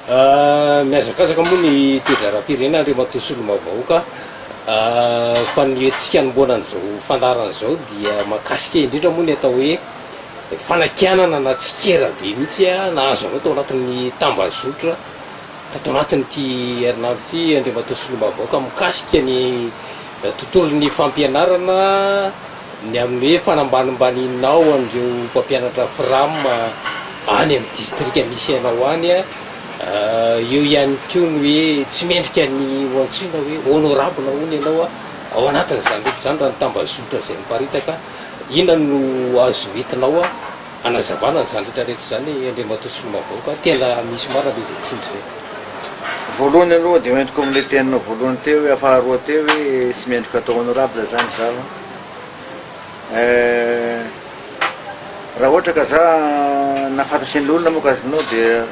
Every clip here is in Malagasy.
Miazakazaka moa ny toedraram-pirenena rehefa tosolo-mavahoaka fa ny antsika nomboana an'izao fandaran'izao dia mahakasika indrindra moa ny atao hoe fanakianana na tsikera be mihitsy nahazo anao tao anatin'ny tambazotra tao anatin'ity herinandro ity andrefa tosolo-mavahoaka mikasika ny tontolon'ny fampianarana ny amin'ny hoe fanambanimbaninao andreo mpampianatra FRAM any amin'ny distrika misy anao any eo ihany koa ny hoe tsy mendrika ny hoantsoina hoe honorable hono ianao ao anatin'izany rehetra zany raha ny tambazotra zay miparitaka ina no azo entinao anazavana n'izany rehetrarehetra zany andriamatosolo-mavahoaka tena misy marina izay tsindry reny. Voalohany aloha dia hoentiko amin'ilay teninao voalohany teo hoe afaharoa teo hoe sy mendrika atao honorable zany zava raha ohatra ka za nafantatry ny olona moa ka azinao dia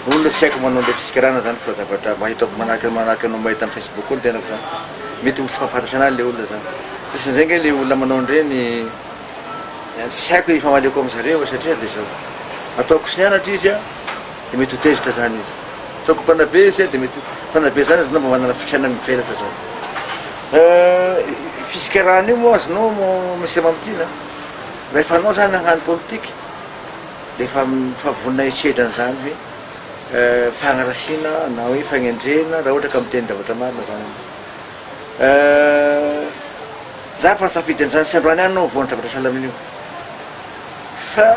olona sy haiko manao le fisikirana zany fa zavatra mahitako manahaky anao mahita amin'ny Facebook ony tenako zany mety tsy mahafantatry anazy le olona zany isan'izay nge le olona manao an'ireny tsy haiko ifamaliko amin'zareo satria dia zao ataoko sy nianatra izy dia mety ho tezitra zany izy ataoko mpanabe izy dia mety mpanabe zany izy nao mba manana fisaina mivelatra zany fisikirana io moa azonao misy mamtina rehefa anao zany hagnano politika dia efa vonona hitsedrany zany hoe fagnarasiana na hoe fagnendrena raha ohatra ka miteny zavatra marina zany za fa nisafidy an'izany sy androany any nao voany zavatra salamina io fa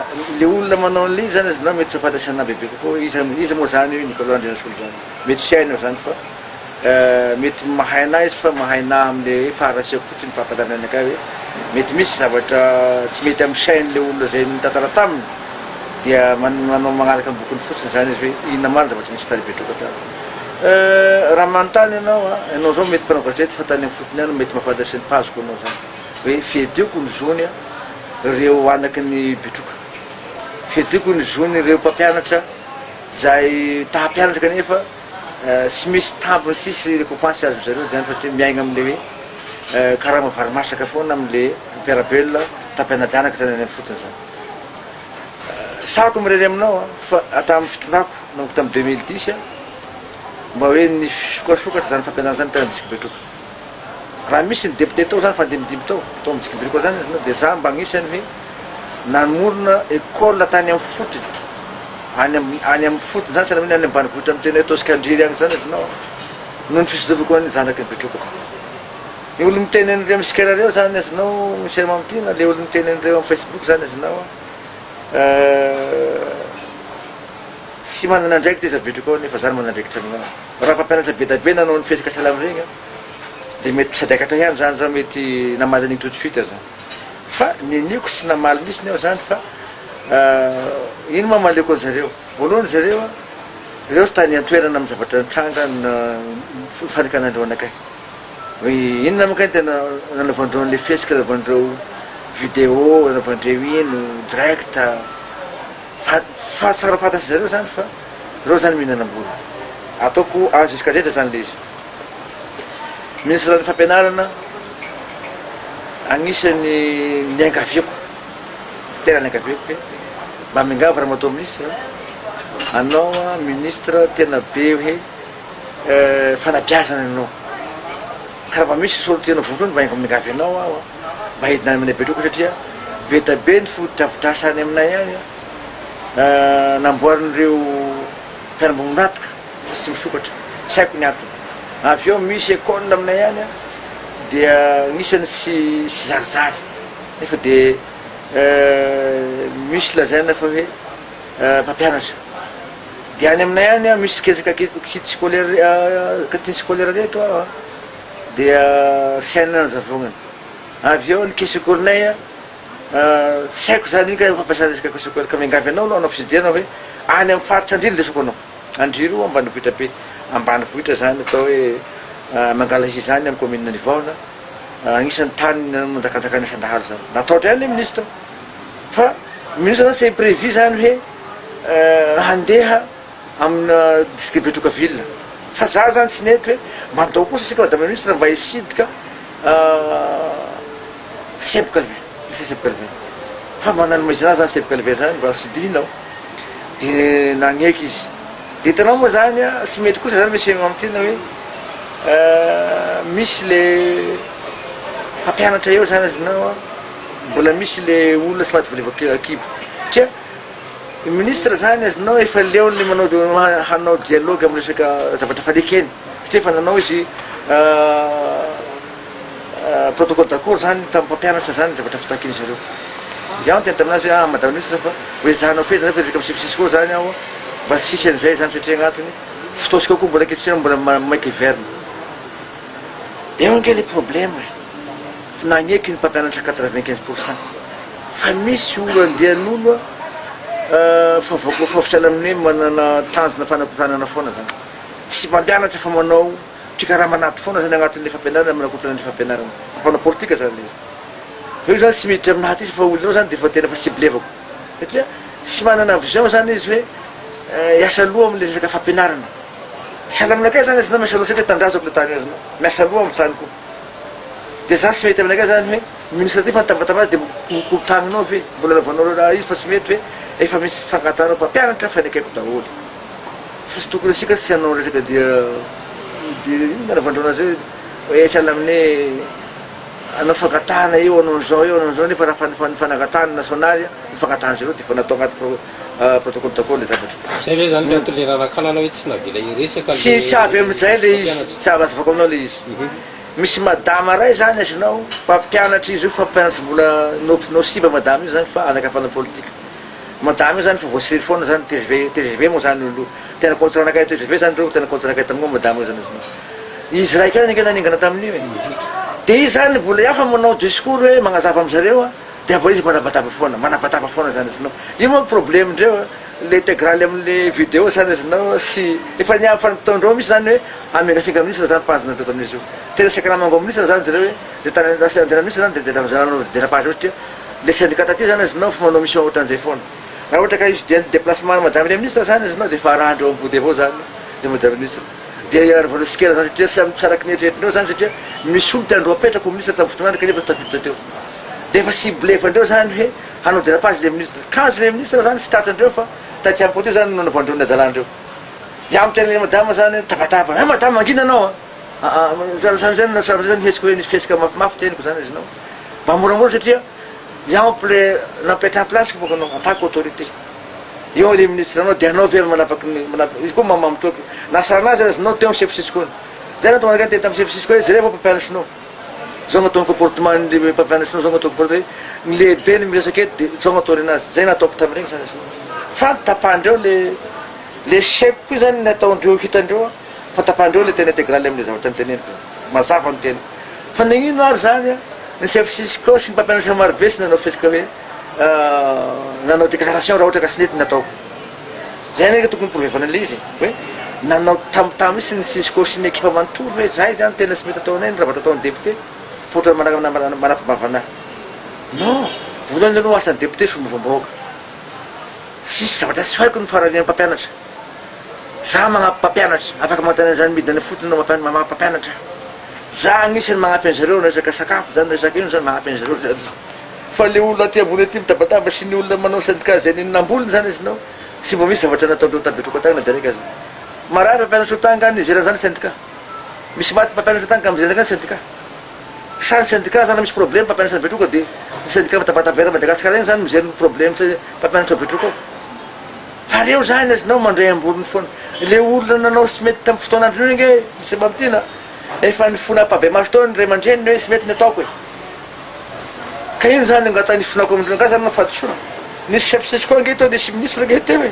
le olona manao an'le zany izy nao mety tsy fantatry anahy bebe kokoa izy moa zany io Nicolas Andrianasolo zany mety sy hainao zany fa mety mahay anahy izy fa mahay nahy am'le faharasiako fotsiny fahafantarany anakay hoe mety misy zavatra tsy mety amin'ny sain'le olona zay nitantara taminy dia manao magnaraka amin'ny bokony fotsiny zany izy hoe inona marina zavatra nisy tany betroka tany raha manontany ianao zao mety mpanao gazety fa tany amin'ny fotony any mety mahafantatry ny pazoko anao zany hoe fiedioko ny zony ireo anaky ny betroka fiedioko ny zony ireo mpampianatra zay tahampianatra kanefa sy misy tampony sisy récompense azo zareo zany fa miaigna am'le hoe karaha mavarimasaka foana am'le mpiarabelona tampianadranaka zany any amin'ny fotony zany sako mireny aminao fa atamin'ny fitondrako nanko tamin'ny 2010 mba hoe ny fisokasokatra zany fampianarana zany tena mitsika betroka raha misy ny député tao zany fa ndimidimy tao mitsika betroka zany izy dia za mba agnisany hoe nanomorona école tany amin'ny fotony any amin'ny fotony zany salamina any ambanivohitra amin'ny tena atao sikandriry agny zany izinao noho ny fisodovako any zanaky ny betroka ny olo miteny an'ireo amin'ny sikerareo zany azinao misy mamtina le olo miteny an'ireo amin'ny Facebook zany azinao sy manana andraikitra izy abetroko ao nefa zany manandraikitra aminao raha mpampianatra be da be nanao ny fihesika salamy regny dia mety mpisadakatra ihany zany zao mety namaly an'igny tout de suite zany fa niniko sy namaly misy ny ao zany fa ino mamaleko an'zareo voalohany zareo ireo sy tany antoerana amin'ny zavatra nitranga fanikanandreo anakay hoe inona makany tena nanaovandreo an'le fihesika nanaovandreo vidéo nanaovandreo ino direct fa tsara fantatry zareo zany fa reo zany mihinanam-bola ataoko azo izy kazetra zany le izy ministre ny fampianarana agnisany niangaviako tena niangaviako hoe mba mingava raha matao ministre anao ministre tena be hoe fanabiazana anao karaha mba misy solotianao voalohany mba ainga mingavy anao mba hidina aminay betroko satria be da be ny fotodrafitrasany aminay any namboarin'ireo mpianamboninatika fa tsy misokatra sy haiko ny atony avy eo misy école aminay any dia nisany sy zarizary nefa dia misy lazaina fa hoe mpampianatra dia any aminay any misy kezaka kity scolaire katiny scolaire reto dia sy hainana nazavonany avy eo ny kesekolinay tsy haiko zany iny ka fampiasana resaka kesekoli ka miangavy anao anao fizidianao hoe any amin'ny faritra andrily lesoko anao andriro ambanivohitra be ambanivohitra zany atao hoe mangalahy zany amin'ny commune Nivaona agnisan'ny tany manjakanjakany isandahalo zany nataotry ihany le ministre fa ministre zany c'est prévu zany hoe handeha amina district betroka ville fa za zany tsy mety hoe mandao kosa sika madame ministre mba hisidika sepkalve sepkalve fa manano maizina zany sepkalve zany mba sidinao dia nagneky izy dia hitanao moa zany a sy mety kosa zany misy am'tyna hoe misy le mpampianatra eo zany azinao a mbola misy le olona sy maty volevakibo satria ministre zany azinao efa leon'le hanao dialogue amin'ny resaka zavatra fanekeny satria efa nanao izy protocole d'accord zany tamin'ny mpampianatra zany zavatra fitakiny zareo dia aho tena taminazy hoe madame ministre fa hoe zahanao fezana fa resaka misifisisy koa zany aho mba sisy an'izay zany satria agnatiny fotoasika koa mbola ankehitriny mbola maiky hiverne eo ange le problème nagneky ny mpampianatra 95% fa misy olo andehan'olo fa fafitsala amin'ny hoe manana tanjona fanakotanana foana zany tsy mampianatra fa manao trika raha manaty foana zany agnatin'le fampianarana manakotana ny fampianarana fampanao politika zany le fa io zany sy miditra aminaty izy fa olonao zany dia fa tena fa ciblevako satria sy manana vision zany izy hoe iasa loha am'le resaka fampianarana sahala aminakay zany izy nao miasa loha satria tandrazako le tany azinao miasa loha amin'ny tany koa dia zany sy mety aminakay zany hoe ministre ty fantambatamazy dia mikotaninao ve mbola lavanao raha izy fa tsy mety hoe efa misy fangatanao mpampianatra fa nakaiko daholo fa sy tokony asika sy hanao resaka dia nalavandrona zay hoe sahala amin'ny anao fangatana eo anao zao eo anao zao nefa raha fanangatana nationaly mifangatana zareo dia fa natao agnaty protocole d'accord le zavatra zay ve zany fatolerana kananao hoe tsy navela iresaka tsy avy amin'izay le izy tsy avazavako aminao le izy misy madama ray zany azinao mpampianatra izy io fampianatra mbola nosiba madama io zany fa anakafana politika madama io zany fa voasiriry foana zany TGV moa zany olo tena contre anakay TGV zany reo tena contre anakay taminao madama io zany azinao izy ray kely nengena ningana tamin'io e dia izy zany mbola iaho fa manao discours hoe magnazava am'zareo a dia abo izy manabataba foana zany azinao io moa problème ndreo le intégrale amin'le vidéo zany azinao sy efa niamy fanataondreo misy zany hoe amiakafika ministre zany pagina tao tamin'izy io tena sakaramango ministre zany zareo hoe zay tany ministre zany dia zananao dérapage satria le syndicat taty zany azinao fa manao mission ohatran'izay foana raha ohatra ka izy dia déplacement madame le ministre zany azinao dia fa arahandreo ambody avao zany le madame ministre dia arvanao sikela zany satria sy amitsaraky ny eritreretrinao zany satria misy olo tiandreo apetraka ministre tamin'ny fotoanandro kanefa sy tafiditra teo dia efa ciblefandreo zany hoe hanao dérapage le ministre kazy le ministre zany sy tratrandreo fa taty amiko ty zany nonavandreo ny adalandreo dia amitrenle madama zany tabataba madama mangina anao zany hesiko hoe nisy fiesika mafimafy teniko zany izy nao mba moramora satria iampy le napetra en place boko anao atako autorité eo le ministre anao dia anao ve manapaky izy koa mamamitoky nasaranazy azinao teo chef sisikony zay na tonga teta amin'ny chef sisko hoe zay refa mpampianasinao zao gnatao ny comportement le mpampianasinao zao gnatao comportement ny lehibe ny miresaky eto dia zao gnataony anazy zay nataoko tamin'ireny zany asinao fa tapandreo le chèque koa zany nataondreo hitandreo fa tapandreo le tena intégrale amin'le zavatra nyteneniko mazava ny tena fa nagnino ary zany a ny chef sisko sy ny mpampianatra marobe sy nanao fesika hoe nanao déclaration raha ohatra ka sy nety nataoko zay neka tokony provevana le izy hoe nanao tamitamy sy ny sisko sy ny équipe manontolo hoe zay zany tena sy mety ataonay ny raha vata ataon'ny député fotra manapambavanahy non voalohany aloha asan'ny député sombavambahoaka sisy zavatra sy haiko ny farany mpampianatra za magnampy mpampianatra afaka magnatana zany midina fotony nao mpampianatra za agnisan'ny magnampy an'zareo resaka sakafo zany resaka ino zany magnampy an'zareo zany fa le olona aty ambony aty mitabataba sy ny olona manao syndicat zay ninambolony zany izy nao sy mba misy zavatra nataondreo tabetroko atagna direka azy marary mpampianatra otanga any izeran zany syndicat misy maty mpampianatra tanga amizeraka any syndicat sany syndicat zany misy problème mpampianatra betroka dia ny syndicat mitabatabera madagasikara iny zany mijery problème mpampianatra betroko fa reo zany azinao mandray ambolony foana le olona nanao sy mety tamin'ny fotoanandro io nge misy mamtina efa nifona mpabe maso tao ny ray aman-dreniny hoe sy mety ny ataoko e ka ino zany ngata nifonako amindreo ka zany nafatosoana nisy chef sisko nge tao nisy ministre nge teo e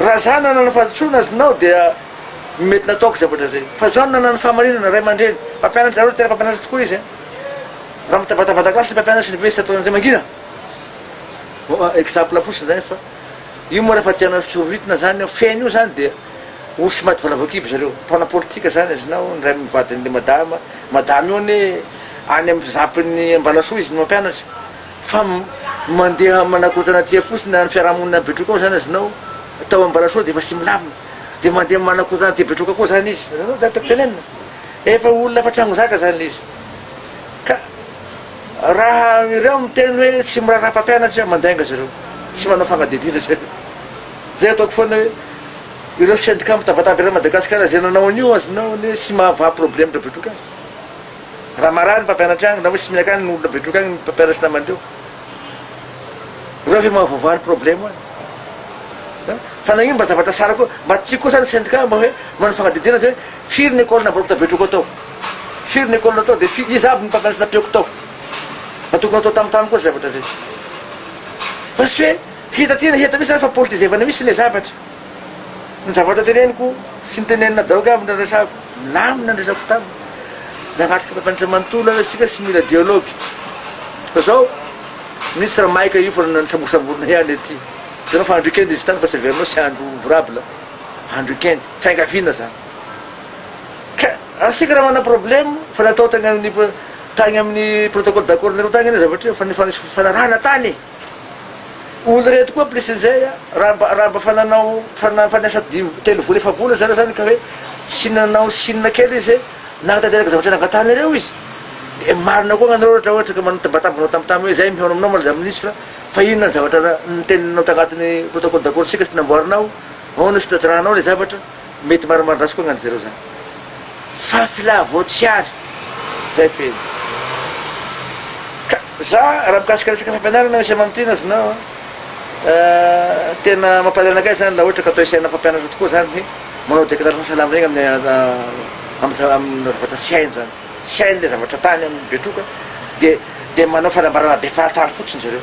raha zany nanano fatosoana azinao dia mety nataoko zavatra zay fa zao nanano fahamarinana ray aman-dreny mpampianatra zareo tena mpampianatra tokoa izy raha mitabatabata klasy mpampianatra ny vesy ataon'izay mangina exemple fosiny zany fa io moa rehefa tianao soritina zany feny io zany dia olo sy maty valavakibo zareo mpana politika zany azinao ny ray mivadin'le madama io ne any amin'ny zapiny ambalasoa izy ny mampianatra fa mandeha manakotana tia fosiny ny fiarahamonina betroka ao zany azinao atao ambalasoa dia efa sy milamina dia mandeha manakotana tia betroka koa zany izy zany tenenina efa olona fa tragno zaka zany izy ka raha ireo miteny hoe tsy miraharaha mpampianatra mandainga zareo tsy manao fagnadidina zareo zay ataoko foana hoe ireo syndicat mitabataba iray Madagasikara zay nanao an'io azonao ny sy mahava problème rehetra betroka any raha marary mpampianatra agny na hoe sy mihinan-kany ny olona betroka agny mpampianatra namandreo reo fe mahavaovany problème any fa nagnino mba zavatra sara koa mba tsy koa zany syndicat mba hoe manao fagnadidina zay hoe firy ny école navoroko tabetroko atao firy ny école natao dia izy aby ny mpampianatra napiako tao mba tokony atao tamintamy koa zavatra zay fa sy hoe hitatina hita misy zany fa politisevana misy le zavatra ny zavatra teneniko sy nytenenina daoka aby nandrasako lamy nandrasako tamy nagnatrika mpampianatra manontolo asika sy mila dialogue fa zao misy raha maika io fa nisambosamborona ihany aty zanao fa andro weekend izy tany fa sy averinao sy andro ouvrable andro weekend fiangavina zany ka asika raha mana problème fa natao tagny amin'ny protocole d'accord nareo tagny eny zavatra io fanarahana tany olo reto koa plus zay raha mba fananao faniasa telo vola efabola zareo zany ka hoe tsy nanao sinina kely izy hoe nagnatanteraka zavatra nangatanareo izy de marina koa gnanareo ohatra ka manotambatabanao tamintamy hoe zay mihono aminao malaza ministre fa inona ny zavatra niteninao tagnatin'ny protocole d'accord sika sy namboarinao ona sy tatrahanao le zavatra mety marimarinazy koa gnany zareo zany fa filà voatsiary zay feny ka za raha mikasika resaka fampianarana misy amamtina azonao tena mampalainakay zany la ohatra ka atao isaina mpampianatra tokoa zany manao déclaration salamy regny amin'ny zavatra sy hainy zany sy hainy le zavatra tany amin'ny betroka de manao fanambarana be fahatany fotsiny zareo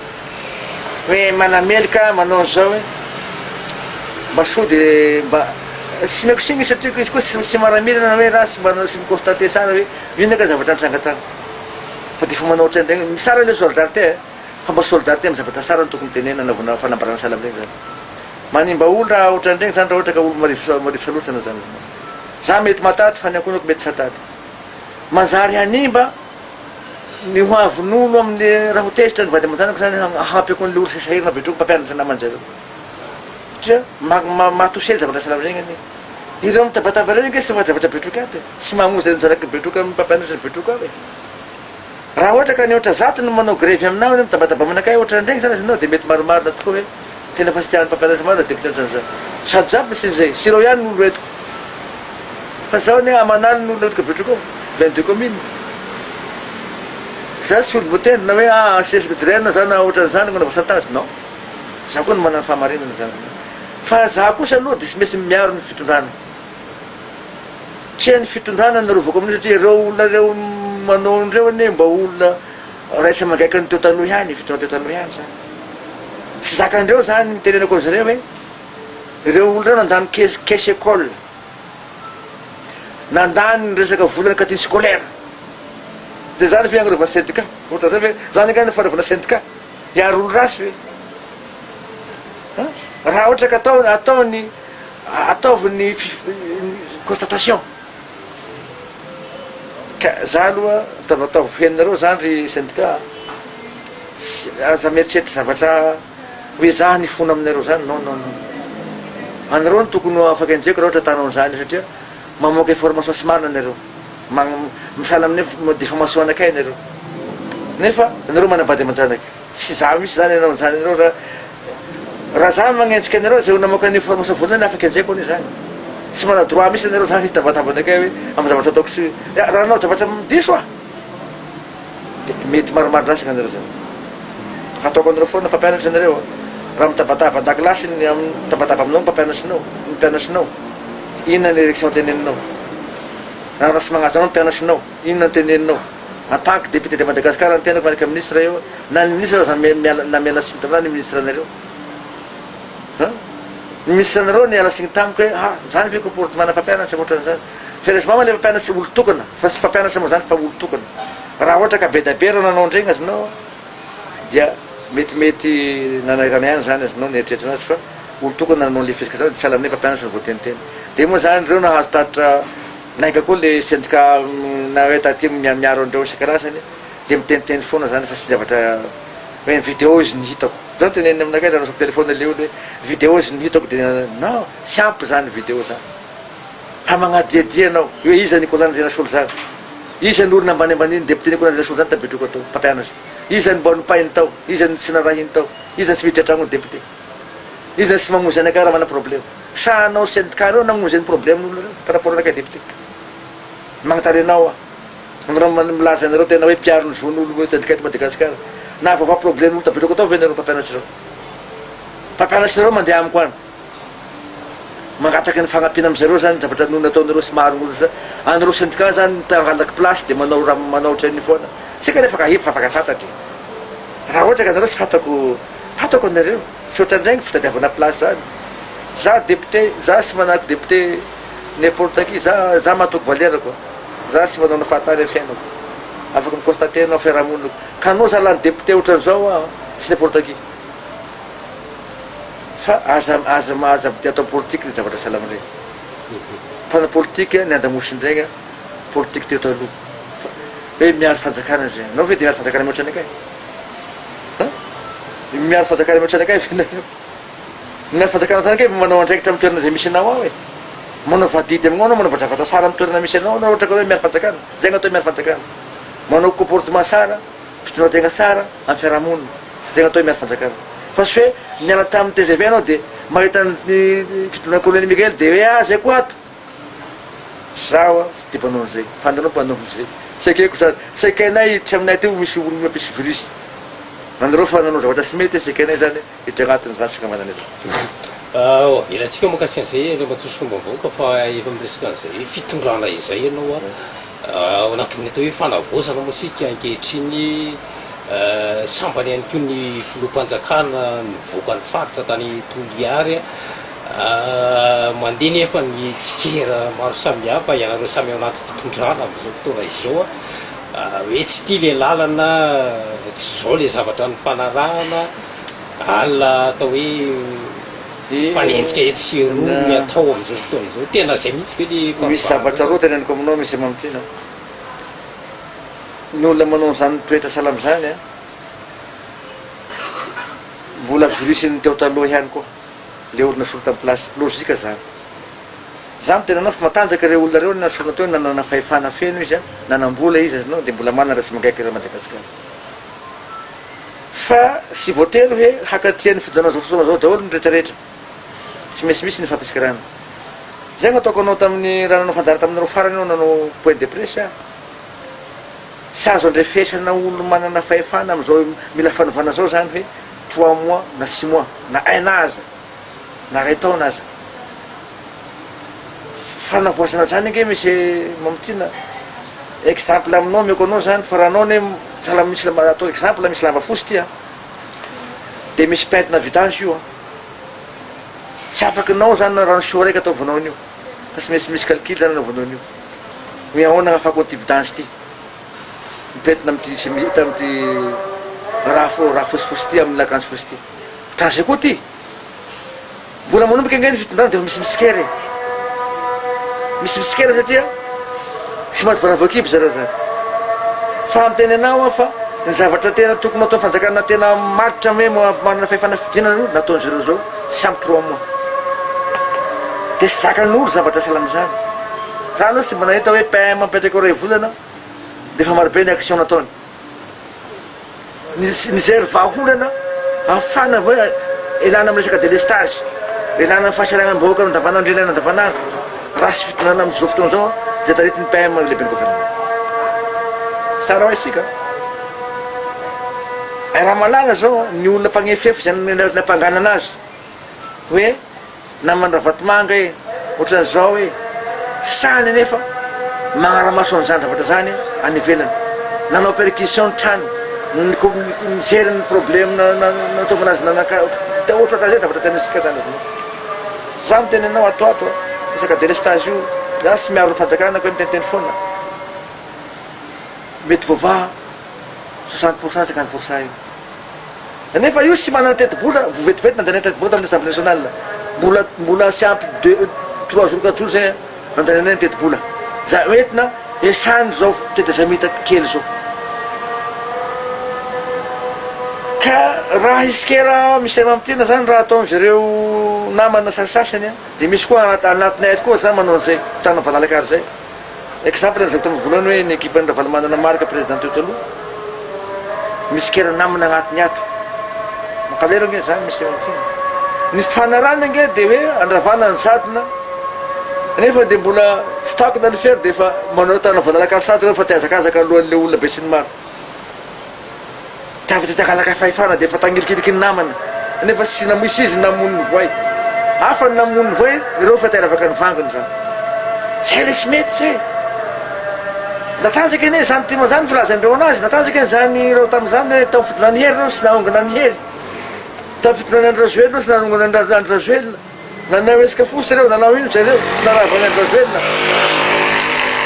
hoe manamelika manao an'izao hoe mba so de mba sy maiko signy satria izy koa sy maramirana hoe raha sy miconstate sara hoe ino ka zavatra nitrangatany fa de fa manao ohatran'regny sara le solidarité fa mba solidarité amin'ny zavatra sara ny tokony tenena anaovana fanambarana salamy regny zany manimba olo raha ohatran'regny zany raha ohatra ka olo marifosalotrana zany za mety mataty fa ny ankonako mety sataty manjary hanimba ny hoavin'olo amin'ny raha hotezitra ny vady aman-janako zany hampy ako n'le olo sasahirina betroko mpampianatra namanjareo satria mahatosely zavatra salamy regny any ireo mitabataba regny sy zavatra betroka aby sy mahamozy ny zanaky betroka mpampianatra betroka aby raha ohatra ka ny ohatra zato no manao grevy aminao mitabataba aminakay ohatran'regny zany azanao de mety maromarina tokoa hoe tena fa sy tian'ny mpampianatra marina de mpitanatra zany sady zaby sy zay sy reo ihany n'olo retiko fa zao ny amanaly n'olo retiko betroko 22 commune za sy olo motendry na hoe chef culturel zany na ohatran'zany ko navasantazy non za koa no manana fahamarinana zany fa za kosa aloha de sy mesy miaro ny fitondrana tsy hainy fitondrana narovako amin'io satria reo olona reo manao andreo ane mba olona raisa mangaiky ny teo taloha ihany fitondrana teo taloha ihany zany sy zakandreo zany mitenenako an'zareo hoe reo olo reo nandany caisse école nandany ny resaka volana cantine scolaire de zany fiagnarovana syndicat ohatra zany hoe zany angany fanaovana syndicat hiaro olo rasy hoe raha ohatra ka ataoviny constatation ka za aloha ataovy fiainareo zany ry syndicat aza mieritreritra zavatra hoe za nifona aminareo zany non non anareo ny tokony afaka injeko raha ohatra atanao an'izany satria mamoaka information sy marina anareo misala amin'ny diffamation anakay nareo nefa nareo manambady aman-janaky sy za misy zany anao an'izany anareo raha za magnentsika anareo zay namoaka ny information voalohany afaka injaiko any zany sy mana droit misy anareo zany hitavatabanakay hoe amin'ny zavatra ataoko sy raha anao zavatra diso a de mety maromaro rasina anareo zany ataoko anareo foana mpampianatra anareo raha mitabataba an-dakilasy mitabataba aminao mpianatrinao inona ny élection teneninao raha sy magnazo anao mpianatrinao inona ny teneninao en tant que député de Madagascar ny tenako manaka ministre eo na ny ministre zany namiala signy taminah ny ministre anareo ny ministre anareo niala signy tamiko hoe zany ve comportement mpampianatra ohatran'zany ferezement le mpampianatra olo tokana fa sy mpampianatra moa zany fa olo tokana raha ohatra ka be dabe reo nanao ndregny azonao dia metimety nanarana ihany zany azonao nieritreritra anazy fa olo tokana nanao le fisika zany de tsy ala aminay mpampianatra ny voateniteny de moa zany reo nahazo tatitra naika koa le syndicat na hoe taty miaro andreo isan-karazany de miteniteny foana zany fa sy zavatra hoe vidéo izy nihitako zao teneny aminakay raha nasoko telefone le olo hoe vidéo izy nihitako de non sy ampy zany vidéo zany fa magnadiadia anao hoe iza Nicolas Nirasolo zany iza ny olona ambany ambaniny député Nicolas Nirasolo zany tabetroko atao mpampianatra iza ny mba nipainy tao iza ny tsy narahiny tao iza ny sy miditra antragno ny député iza ny sy mamozy anakay raha mana problème sa anao syndicat reo namonjy ny problème par rapport anakay député magnatarinao raha milaza anareo tena hoe mpiaro ny zon'olo syndicat Madagasikara na vaovao problème olo tapetrako atao ve nareo mpampianatry reo mpampianatry nareo mandeha amiko any mangataka ny fagnampiana amizareo zany zavatra noho nataonareo sy maro olo zany anareo syndicat zany tangalaky place de manao raha manao otrany foana sika nefa kahivy fa afaka fantatry raha ohatra ka anareo sy fatako anareo sy ohatran'ireny fitadiavana place zany za député za sy manahako député n'importe qui za matoko valera koa za sy manao nafahatary amin'ny fiainako afaka miconstater anao fiarahamonina ka anao zalany député ohatran'izao sy n'importe qui fa aza atao politique ny zavatra salama regny mpana politique ny andamosindregny politique teo taloha hoe miaro fanjakana zay anao ve de miaro fanjakana mihoatra anakay miaro fanjakana mihoatra anakay miaro fanjakana zany ke manao andraikitra amin'ny toerana zay misy anao ao e manao vadidy aminao anao manao vadravatra sara amin'ny toerana misy anao ohatra ka hoe miaro fanjakana zay gnatao miaro fanjakana manao comportement sara fitondran-tegna sara amin'ny fiarahamonina zay gnatao miaro fanjakana fa sy hoe niala tamin'ny TGV anao de mahita ny fitondran colonel Miguel de hoe zay koa ato zaho sy de mpanao an'izay fandanao mpanao an'izay tsy akeko zany tsy akainay hiditra aminay teo misy olo mampisy virus nanareo fa nanao zavatra sy mety sy akainay zany hiditra agnatiny zany sika manana ilatsika mahakasika an'izay le matsosomba vahoaka fa efa miresaka an'izay fitondrana izay ianao ao anatin'ny atao hoe fanavozana moa sika ankehitriny sambany ihany koa ny filoham-panjakana nivoaka ny faritra tany Toliary mandeha nefa ny tsikera maro samihafa ianareo samy ao anaty fitondrana amin'izao fotoana izao hoe tsy tia le lalana tsy zao le zavatra ny fanarahana alina atao hoe fanenjika etsirony atao amin'izao fotoana izao tena zay mihitsy ve le misy zavatra roa teneniko aminao misy mamitiana ny olona manao zany toetra salamy zany mbola virusiny teo taloha ihany koa le olona sorota amin'ny place logika zany za mitenanao fa matanjaka re olona reo nasorona teo nanana fahefana feno izy nanambola izy azinao de mbola manana raha tsy mangaiky raha Madagasikara fa sy voatery hoe hakatia ny fidona zao fotoana zao daholo ny rehetrarehetra tsy misy ny fampiasikarana zay no ataoko anao tamin'ny raha nanao fanjara taminareo farany anao nanao point de presse sy azo andrefesana olo manana fahefana am'izao mila fanovana zao zany hoe 3 mois na 6 mois na 1 aza na ray taona aza fanavoasana zany ange misy mamitiana exemple aminao meko anao zany fa raha anao ne misy atao exemple misy lamba fosy tya de misy pentina vidange io tsy afaky nao zany rano sio raiky ataovanao an'io fa tsy misy calcul zany anaovanao an'io hoe ahoana hafako ty vidange ty mipentina amity amity raha fosifosy ty amin'ny lakanjo fosy ty vidange koa ty mbola manomboka angeny fitondrana de misy misikere satria tsy mahazo varavakiby zareo zany fa miteny anao fa ny zavatra tena tokony atao fanjakana tena maritra hoe manana fahefana fidinana io nataon'zareo zao sy ampy 3 mois de sy zakan'olo zavatra salamy zany zany sy manahita hoe PM mipetraka ray volana de fa marobe ny action nataony nizery vahaolana afana hoe ilana amin'ny resaka délestage ilana amin'ny fahasarana-bahoaka andavanandro ilaina andavanandro raha sy fitonana amin'izao fotoana zao zay taretin'ny PM lehibe ny gouvernement sara ho isika raha malala zao ny olona mpagnefefy zany nampangana anazy hoe namandra vatomanga ohatran'izao hoe sany nefa magnaramaso an'izany zavatra zany any ivelany nanao perquisition ny trano nijery ny problème nataova anazy de ohatra zay zavatra tenisika zany azy za miteny anao atoato resaka délestage io za sy miaro ny fanjakana koe miteniteny foana mety voavaha 60% 50% io nefa io sy manana teti-bola vovetivety nandana teti-bola tamin'ny assemblée nationale mbola sy ampy 3 jours 4 jours zay nandananay ny teti-bola za entina esany zao tety za mihita kely zao ka raha isikera misy mamitiana zany raha ataon'zareo namana sasasany de misy koa anatinay aty koa zany manao an'izay tana valalakary zay exemple zay tamin'ny voalohany hoe ny équipe ny Ravalomanana marika président teo taloha misy kera namana agnatiny ato makalero nge zany misy mamitiana ny fanarana nge dia hoe andravana ny sadina nefa dia mbola tsy takona ny fery dia efa manao tana voalala sadina fa tiazakazaka alohan'le olona be sy ny maro tavy tetankalaka fahefana dia efa tangirikiriky ny namana nefa sy namoisy izy namon'ny voay hafa ny namon'ny voay ireo fa teravaka ny vanginy zany zay le sy mety zay natanjaka eny zany tima zany filazandreo anazy natanjaka eny zany reo tamin'izany hoe tao fitona ny hery reo sy nahongana ny hery tao fitona ny andrazoelona sy nanongana andrazoelona nanao esika fosy reo nanao ino zareo sy naravany andrazoelona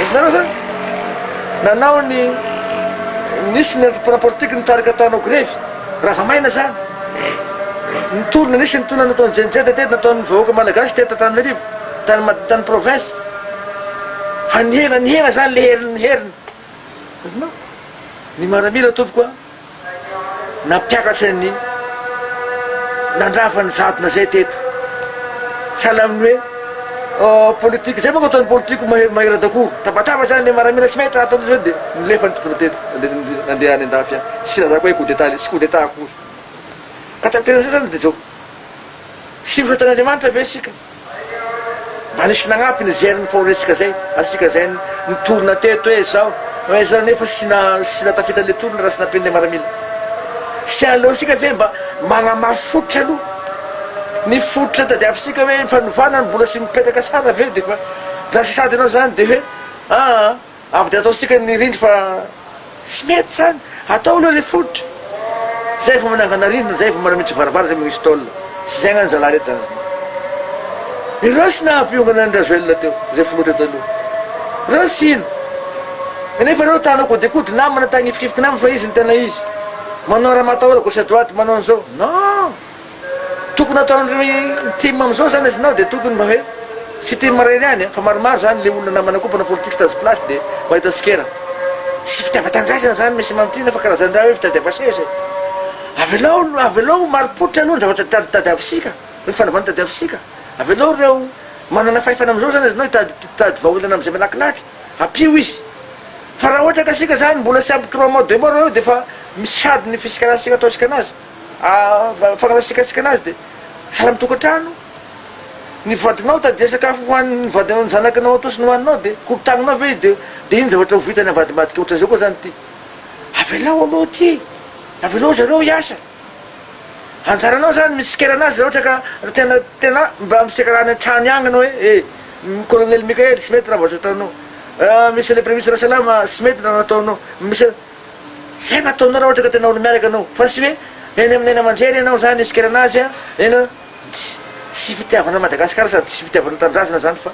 izy nareo zany nanao ny nisy ny parapolitika nitarika tanao grevy raha maina zany nitolona nisy nitolona nataony jenjeta tety nataon'ny vahoaka malagasy teta Tananarivo tany province fa nihena zany le heriny heriny ny maramila tompoko a nampiakatra ny nandrafa ny zadina zay teto sahala amin'ny hoe politika zay moa ataony politika mahiradakoro tabataba zany le maramila sy mety ataony hoe dia nilefa ny tokona teto nandeha any andafy any sy razako hoe coup d'état sy coup d'état akory ka tanteran'izay zany dia zao sy misotan'andriamanitra ve sika mba nisy nagnampy ny zerin'ny fahoresika zay asika zay nitolona teto hoe zao nefa sy natafita le tolona raha sy nampen'le maramila sy aleosika ve mba magnamafototra aloha ny fototra tadiavisika hoe fanovana ny mbola sy mipetraka sara ve dia lasa sady anao zany dia hoe avy dia ataosika ny rindry fa sy mety zany atao aloha le fototra zay fa manangana rindrina zay fa manamitsy varavara zay magnisy taolina sy zay gnany zalahy rehetra zany ireo sy nahafiongana ny razoelona teo zay folotra taloha reo sy ino nefa reo tanao kodikody namana tagnifikifiky namana fa izy ny tena izy manao raha matahola gauche à droite manao an'izao non tokony ataon'ireo team am'izao zany izy nao dia tokony mba hoe sy team mareny any fa maromaro zany le olona namana koa mpana politique stazy place dia mahita sikera sy fitiavatandraisana zany misy mamtina fa karazandraha hoe fitadiavasesa avelao maropotra aloha ny zavatra tadiavisika hoe fanavany tadiavisika avelao reo manana fahefana am'izao zany izy nao hitady vaholana am'izay malakilaky apio izy fa raha ohatra ka sika zany mbola sy aby 3 mois 2 mois reo dia fa misy sady ny fisikaranasika ataosika anazy fagnanasikasika anazy dia sahala mitokantrano ny vadinao tadia sakafo hoan'ny vadinao ny zanakanao atosy nohaninao dia korotaninao ve izy dia iny zavatra ho vitany avadimadika ohatra zao koa zany ty avelao aloha ty avelao zareo hiasa anjaranao zany misy sikera anazy raha ohatra ka tena mba misekarany an-trano ihany anao hoe colonel Mikael sy mety raha vasa ataonao misy le premier ministre salama sy mety raha nataonao misy zay nataonao raha ohatra ka tena olo miaraka anao fa sy hoe eny amin'ny ena aman-jery ianao zany sikera anazy a ena sy fitiavana Madagasikara sady sy fitiavana tandrazana zany fa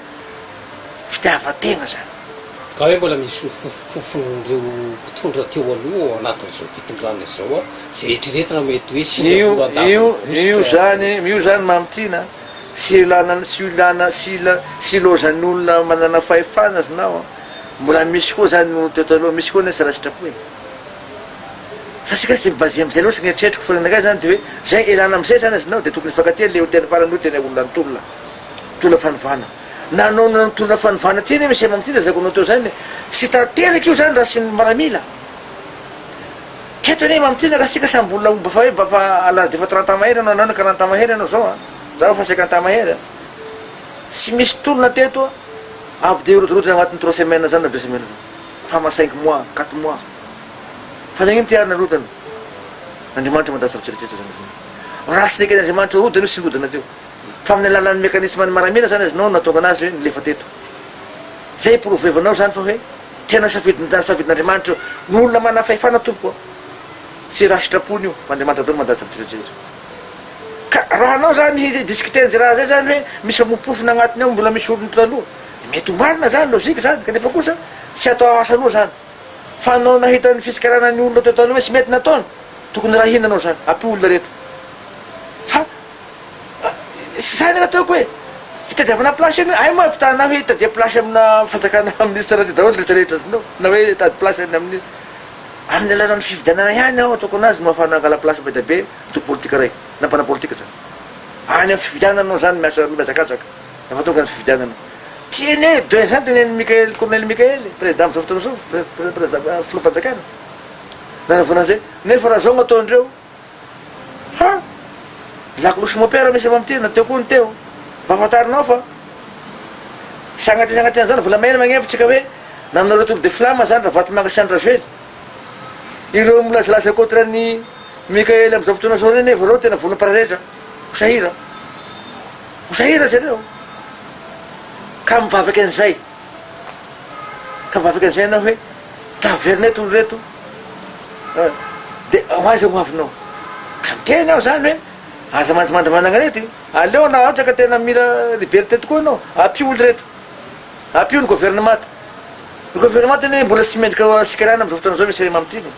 fitiavan-tegna zany ka hoe mbola misy fofon'ireo mpitondra teo aloha anatin'izao fitondrana izao a zay eritreretina mety hoe io zany mamitiana sy ilozan'olona manana fahefana zinao mbola misy koa zany no teotaloha misy koa nesy raha sitrapoe fa sika sy mibazy am'izay loatra ny eritreretriko fa nanakay zany dia hoe zay elana am'izay zany azinao dia tokony fankatia le hotely farany hoe tena olona nitolona fanovana nanao nitolona fanovana ty ne misy mamitiana zako anao teo zany sy tanteraky io zany raha sy ny maramila teto ane mamitiana ka sika samby olona omba fa hoe mba fa alazy dia fa 30 ans mahery anao anao 40 ans mahery anao zao za fa 50 ans mahery sy misy tolona teto avy dia rotorotona agnatin'ny 3 semaines zany na 2 semaines zany fa ma 5 mois 4 mois fa zany iny ty arina rotana andriamanitra mandany savitsiretrretra zany raha sy neka andriamanitra rodana io sy rodana teo fa amin'ny alalan'ny mécanisme ny maramila zany azy nao natonga anazy hoe nilefa teto zay porovevanao zany fa hoe tena safidin'andriamanitra n'olona mana fahefana tompoko sy raha sitrapony io andriamanitra dolo mandany savitsiretrretra ka raha anao zany discuten'zay raha zay zany hoe misy famopofona agnatiny ao mbola misy olony taloha mety ombarina zany lozika zany kanefa kosa sy atao asa aloha zany fa anao nahita ny fisikarana ny olona teotaloha hoe sy mety nataony tokony raha hinanao zany ampy olona reto fa zany ataoko hoe fitadiavana place eny ay moa fitana hoe tadia place amina fanjakana ministre ty daholo rehetrarehetra zinao na hoe tady place eny amin'ny alalan'ny fividianana ihany ao ataoko anazy no ahafana angala place be da be toko politika raiky na mpana politika zany any amin'ny fividiananao zany miazakazaka efa tonga ny fividiananao tiene 2 zany teneny colonel Mikael président am'izao fotoana zao président filoham-panjakana nanavana zay nefa raha zao gn'ataondreo lakolosy mopera misy mamtena teo koa ny teo fafantarinao fa sagnaty zany volamena magnevitra ka hoe nanareo tour de flamme zany raha vaty mangasandra zely ireo milazalaza kotrany Mikael am'izao fotoana zao reny vareo tena volom-pararetra hosahira zareo ka mivavaky an'izay anao hoe taverneto olo reto de hoazy hoavinao ka miteny aho zany hoe aza mandramandra rety aleo na ohatra ka tena mila liberté tokoa anao apio olo reto apio ny gouvernement ny mbola tsy mendrika sikarana am'izao fotoana zao misy mamitiny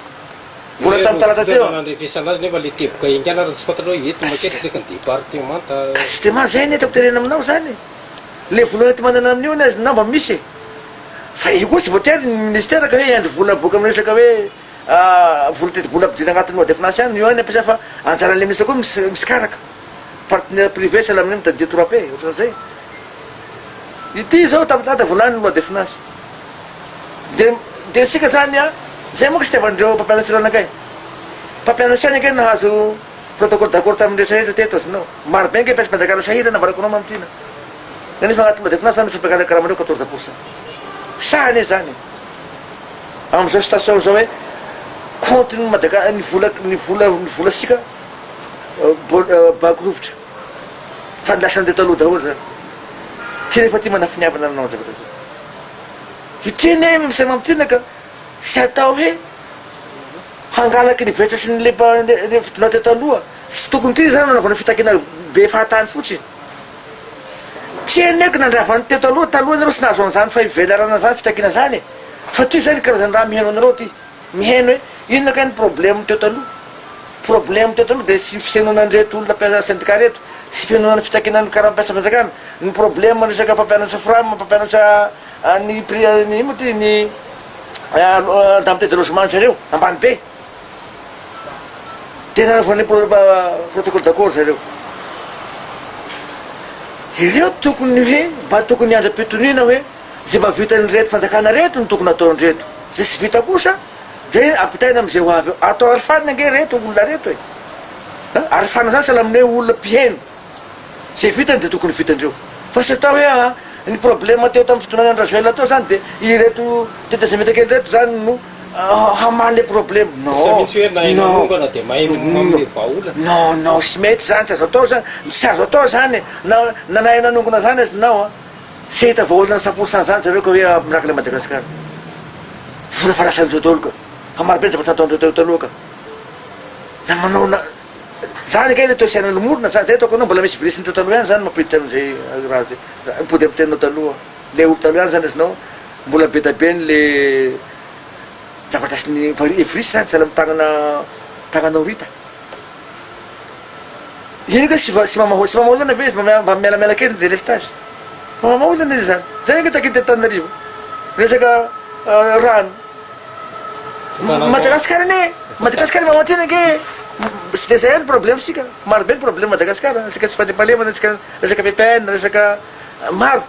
mbola tamin'ny talata teo nandrefesana azy nefa le teboka ingana raha tsy fatanao eto makety saky ny département ka systément zay netako terena aminao zany le vola ety manana amin'io ny azy namba misy fa io koa tsy voatery ny ministère ka hoe andro vola boka miresaka hoe vola tety-bola ampidirina agnatin'ny de finance any io any ampiasa fa anjaran'le ministre koa misy karaka partenaire privé sahala amin'ny mitady détourapé ohatran'izay ity zao tamin'nata volany loi de finance de sika zany a zay moa ka sy tiavandreo mpampianatsy ranakay mpampianatsy any akay nahazo protocole d'accord tamin'ny rehetrarehetra teto azinao maro be nge mpiasa mpanjakana sahira navarakonao mamtina nefa agnatin'ny loi de finance zany fampiakarakaramanreo 14% sahany zany am'izao station zao hoe compte ny vola sika banque rovitra fandasan'de taloha daholo zany tsy nefa ty manafiniavana anao zavatra zay hitreny misy mampitina ka sy atao hoe hangalaky ny vetra sy ny fitona teo taloha sy tokony ty zany nanaovana fitakina be fahatany fotsiny tsy eneky nandravany teo taloha nareo sy nahazo an'izany fa ivelarana zany fitakina zany fa ty zany karazany raha miheno anareo ty miheno hoe inona ka ny problème teo taloha de sy fisenonan'reto olona mpiasa syndicat reto sy fienonany fitakinany karaha mpiasa mpanjakana ny problème resaka mpampianatra fram mpampianatra ny prix mo ty ny indemnité de logement zareo ambany be de nanaovany protocole d'accord zareo ireo tokony hoe mba tokony andra-pitonina hoe zay mba vitany reto fanjakana reto ny tokony ataony reto zay sy vita kosa de ampitaina am'izay ho avy eo atao arifanina nge reto olona reto e arifanina zany sahala amin'ny hoe olona mpiheno zay vitany de tokony vitandreo fa sy atao hoe ny problème teo tamin'ny fitonana ny razoela teo zany de ireto tetezametakely reto zany no hamaly le problème non sy mety zany tsy azo atao zany nanay nanongona zany azy nao sy hita vaolana 100% zany zareo ka hoe miraka le Madagasikara vola farasan'izao daholo ka fa maro be zavatra ataondreo teo taloha ka na manao zany kay le teo siana lomorona zany zay taoko anao mbola misy virisiny teo taloha ihany zany mampiditra am'izay raha zay mipody amitenao taloha le olo taloha ihany zany azinao mbola be da be ny le zavatra sy ny virisy zany sahala tagnanao rita iny ka sy mamaholana ve izy mba mialamela kely ny délestage mamaholana izy zany nge takity Antananarivo resaka rano Madagasikara mamatina nge sy de zay any problème sika maro be ny problème Madagasikara resaka tsy fandriampahalemana resaka PPN resaka maro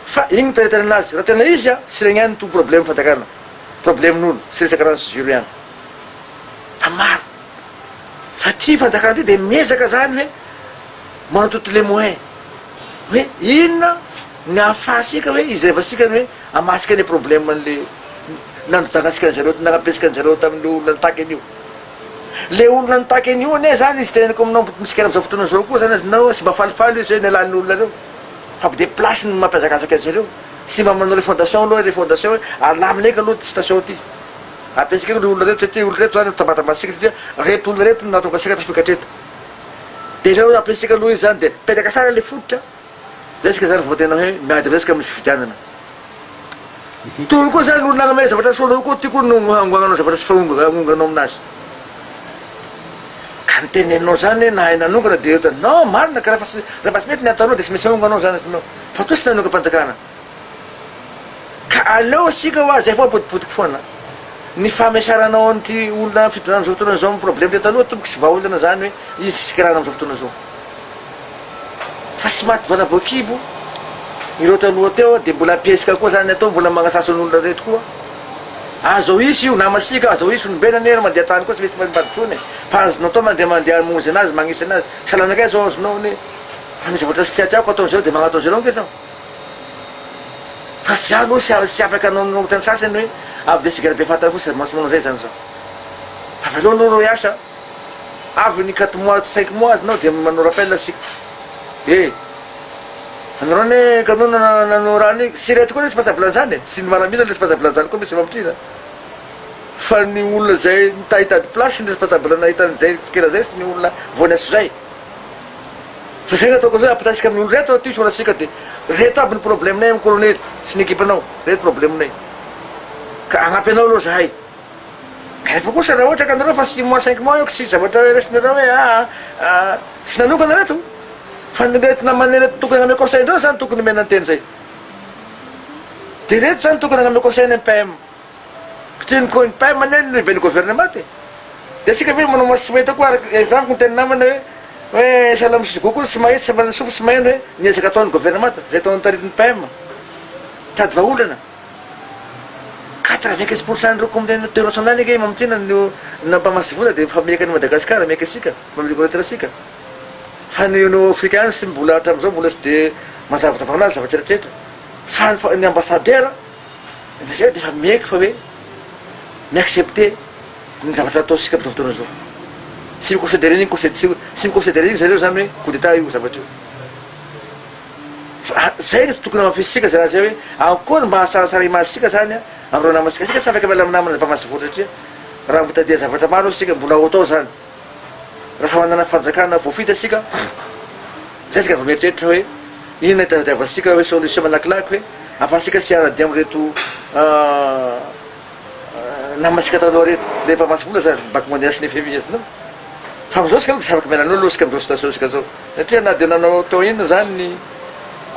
fa igny mitaritana azy raha tena izy sy regny any to problème fanjakana problème n'olo sy resaka rano sy juro ihany fa maro fa ty fanjakana ty de miezaka zany hoe manao toutes les moyens hoe inona ny ahafahasika hoe izarevasika ny hoe amasika ny problème an'le nanodakasika an'zareo nanapesika an'zareo tamin'ny olona nitaky an'io le olona nitaky an'io ane zany izy tenako aminao misikana am'izao fotoana zao koa zany azinao sy mba falifaly izy hoe ny alan'ny olona reo fa de place ny mampiazakazaka an'zareo sy mba manao le fondation aloha le fondation hoe alamineka aloha ty station ty apesika le olona reto satria olo reto zany tambatambatsika satria reto olona reto natonga asika tafikatreto de reo apesika aloha izy zany de petaka sara le fototra resaka zany vao tena hoe miady resaka misy fidianana toy koa zany olona agname zavatra soanao koa ty koa no angoagnanao zavatra sy faonganao aminazy ka niteneninao zany hoe nahay nanongana de ohatra non marina ka raha tsy mety ny ataonao de sy misy aonganao zany azinao fa toa sy nanonga mpanjakana ka aleo asika hoa zay foa potipotiky foana ny famiesaranao an'ty olona fitonana am'izao fotoana zao problème te taloha tomboky sy vaolana zany hoe izy sy sikarana am'izao fotoana zao fa sy maty vanaboakibo ireo taloha teo de mbola ampiesika koa zany atao mbola magnasasan'olona reto koa azao isy io namasika azao isy olombena nery mandeha tany koa sy misy marimbaritrony fa azonao tao mandeha monzy anazy magnisy anazy salanakay zao azonao ny fa misy zavatra sy tiatiako ataon'zao dia magnatao zao ange zao fa sy aloha sy afaka anao tany sasany hoe avy de sigara be fantany fo sy mansy manao zay zany zao fa valoha anao iasa avy ny 4 mois 5 mois azonao dia manao rappel asika anareo ne kanao nanao raha ny sirety koa sy pasablan'zany sy ny maramila le sy pasablan'zany koa misy mampitrina fa ny olona zay mitahitady place ny pasablanna hitan'zay sikera zay sy ny olona voany aso zay fa zay nataoko zay ampitaisika amin'ny olo reto ty soranasika dia reto aby ny problemenay amin'ny colonely sy ny équipenao reto problemenay ka agnampy anao aloha zahay kanefa kosa raha ohatra ka anareo fa 6 mois 5 mois eo ka sy zavatra resinareo hoe sy nanokana reto fa nyreto namane reto tokony agname conseil ndreo zany tokony mena anteny zay dia reto zany tokony agname conseil ny PM tianyko ny PM aneny no iben'ny gouvernement te dia asika hoe manao masy mahita koa exemple ny teny namana hoe sahala misy gokoa sy mahita sy manana sofa sy maheno hoe niezaka ataon'ny gouvernement zay ataon'ny taritiny PM tady vaolana 95% ny recommandé international ake mamitsina nampamasy vola dia fa mieka ny Madagasikara mieka asika mamikoletera asika fa ny africain sy mbola hatram'izao mbola sy dia mazavazava anazy zavatra rehetrarehetra fa ny ambassadeur dia fa miaiky fa hoe miaccepté ny zavatra ataosika am'izao fotoana zao sy miconsidéré igny sy miconsidéré igny zareo zany hoe coup d'état io zavatra io zay sy tokony amafisitsika zay raha zay hoe akory mba hasarasara imasitsika zany am'ireo namasika sika sy afaka miala aminamana mpamasy vola satria raha mitadia zavatra maro sika mbola ao atao zany raha manana fanjakana voafita asika zay sika vomieritreritra hoe inona itadiavasika hoe solution malakilaky hoe afasika sy aradi amreto namasika taloha reto le mpamasy vola zany baky mondial sy ny FMI azinao fa am'izao sika aloha dia afaka mialanao aloha sika am'izao situation sika zao satria na dia nanao tao inona zany ny